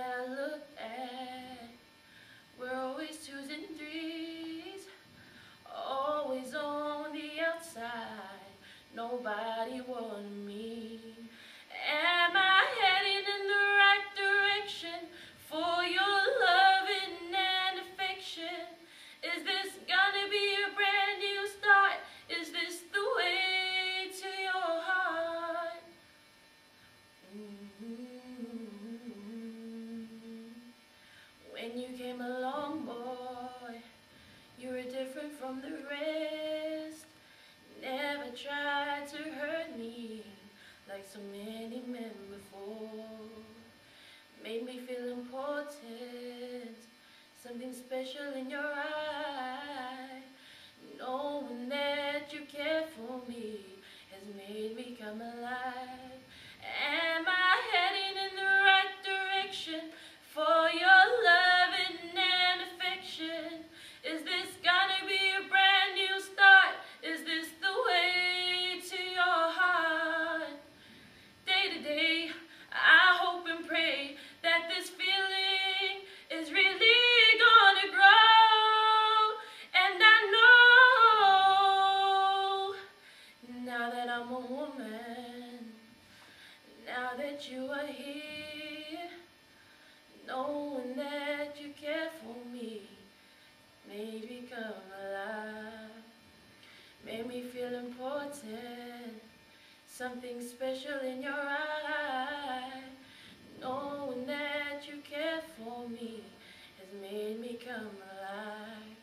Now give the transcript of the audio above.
I look at, we're always twos and threes, always on the outside, nobody wanted me. Am I heading in the right direction for your loving and affection? Is this gonna be a brand new start? Is this the way to your heart? When you came along, boy, you were different from the rest. Never tried to hurt me like so many men before. Made me feel important, something special in your eye. Knowing that you care for me has made me come alive. Am I heading in the right direction for your loving and affection? Is this gonna be a brand new start? Is this the way to your heart? Day to day, I hope and pray that this feeling is really gonna grow. And I know, now that I'm a woman, now that you are here, knowing that you care for me made me come alive, made me feel important, something special in your eye. Knowing that you care for me has made me come alive.